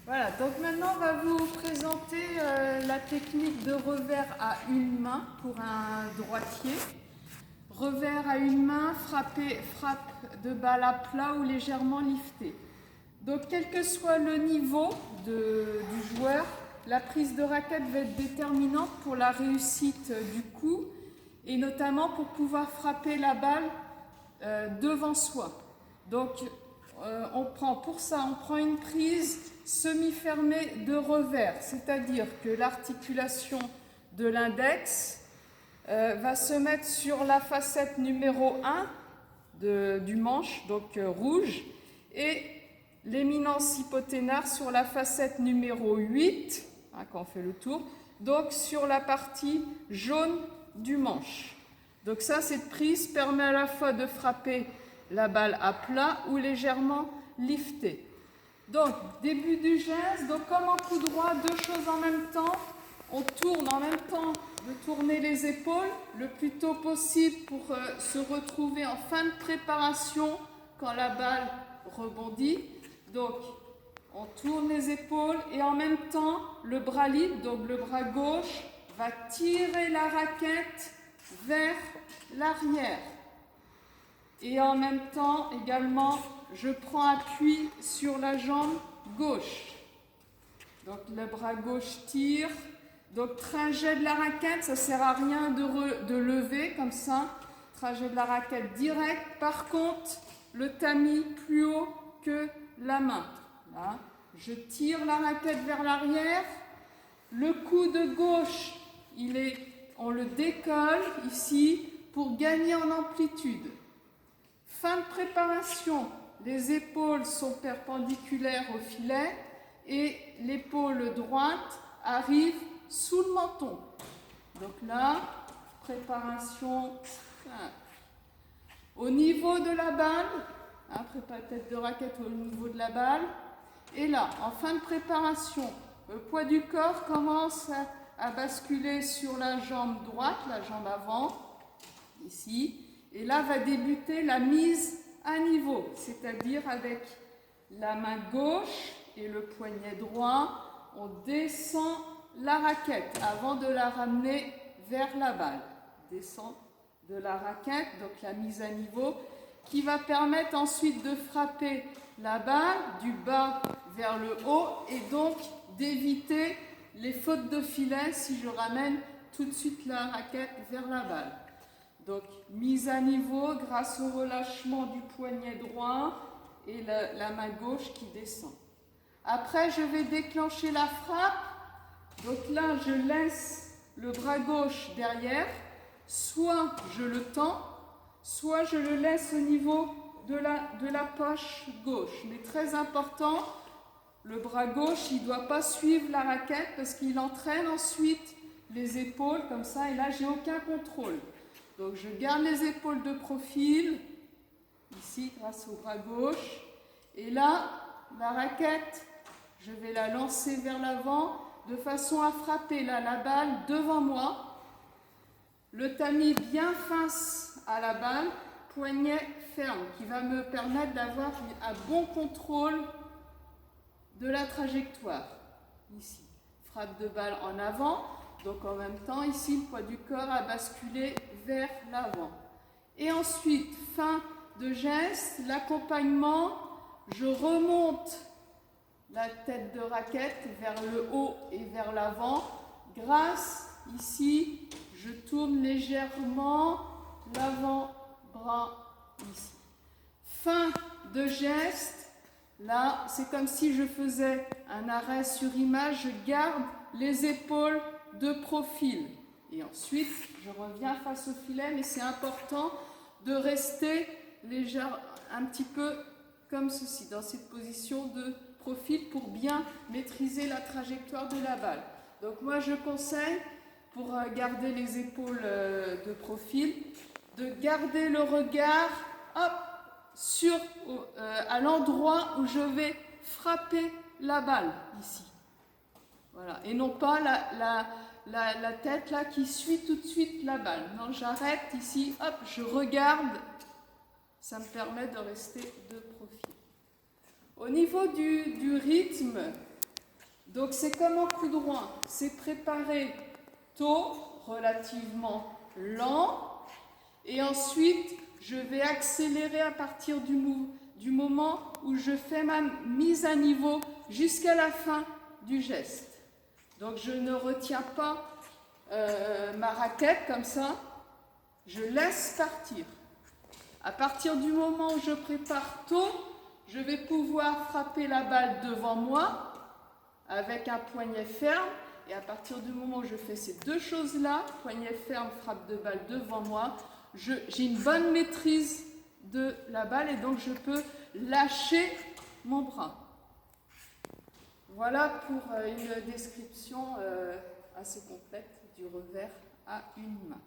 Voilà, donc maintenant on va vous présenter la technique de revers à une main pour un droitier. Revers à une main, frappe de balle à plat ou légèrement liftée. Donc quel que soit le niveau du joueur, la prise de raquette va être déterminante pour la réussite du coup et notamment pour pouvoir frapper la balle devant soi. Donc on prend une prise semi-fermée de revers, c'est-à-dire que l'articulation de l'index va se mettre sur la facette numéro 1 du manche, donc rouge, et l'éminence hypothénaire sur la facette numéro 8, quand on fait le tour, donc sur la partie jaune du manche. Donc ça, cette prise permet à la fois de frapper la balle à plat ou légèrement liftée. Donc, début du geste, donc comme en coup droit, deux choses en même temps. On tourne en même temps de tourner les épaules le plus tôt possible pour se retrouver en fin de préparation quand la balle rebondit. Donc, on tourne les épaules et en même temps, le bras libre, donc le bras gauche, va tirer la raquette vers l'arrière. Et en même temps, également, je prends appui sur la jambe gauche. Donc le bras gauche tire. Donc trajet de la raquette, ça ne sert à rien de lever comme ça. Trajet de la raquette direct. Par contre, le tamis plus haut que la main. Là, je tire la raquette vers l'arrière. Le coude gauche, on le décolle ici pour gagner en amplitude. Fin de préparation, les épaules sont perpendiculaires au filet et l'épaule droite arrive sous le menton. Donc là, préparation simple. Au niveau de la balle, tête de raquette au niveau de la balle. Et là, en fin de préparation, le poids du corps commence à basculer sur la jambe droite, la jambe avant, ici. Et là va débuter la mise à niveau, c'est-à-dire avec la main gauche et le poignet droit, on descend la raquette avant de la ramener vers la balle. Descend de la raquette, donc la mise à niveau, qui va permettre ensuite de frapper la balle du bas vers le haut et donc d'éviter les fautes de filet si je ramène tout de suite la raquette vers la balle. Donc, mise à niveau grâce au relâchement du poignet droit et la main gauche qui descend. Après, je vais déclencher la frappe. Donc là, je laisse le bras gauche derrière. Soit je le tends, soit je le laisse au niveau de la poche gauche. Mais très important, le bras gauche, il ne doit pas suivre la raquette parce qu'il entraîne ensuite les épaules comme ça. Et là, j'ai aucun contrôle. Donc je garde les épaules de profil, ici grâce au bras gauche. Et là, la raquette, je vais la lancer vers l'avant de façon à frapper là, la balle devant moi. Le tamis bien face à la balle, poignet ferme, qui va me permettre d'avoir un bon contrôle de la trajectoire. Ici, frappe de balle en avant. Donc en même temps, ici, le poids du corps a basculé vers l'avant. Et ensuite, fin de geste, l'accompagnement, je remonte la tête de raquette vers le haut et vers l'avant. Grâce, ici, je tourne légèrement l'avant-bras ici. Fin de geste, là, c'est comme si je faisais un arrêt sur image, je garde les épaules de profil. Et ensuite, je reviens face au filet, mais c'est important de rester un petit peu comme ceci, dans cette position de profil pour bien maîtriser la trajectoire de la balle. Donc moi, je conseille, pour garder les épaules de profil, de garder le regard à l'endroit où je vais frapper la balle, ici. Voilà. Et non pas la tête là qui suit tout de suite la balle. Non, j'arrête ici, hop, je regarde. Ça me permet de rester de profil. Au niveau du rythme, Donc c'est comme un coup droit, c'est préparé tôt, relativement lent, et ensuite je vais accélérer à partir du moment où je fais ma mise à niveau jusqu'à la fin du geste. Donc je ne retiens pas ma raquette comme ça, je laisse partir. À partir du moment où je prépare tôt, je vais pouvoir frapper la balle devant moi avec un poignet ferme. Et à partir du moment où je fais ces deux choses-là, poignet ferme, frappe de balle devant moi, j'ai une bonne maîtrise de la balle et donc je peux lâcher mon bras. Voilà pour une description assez complète du revers à une main.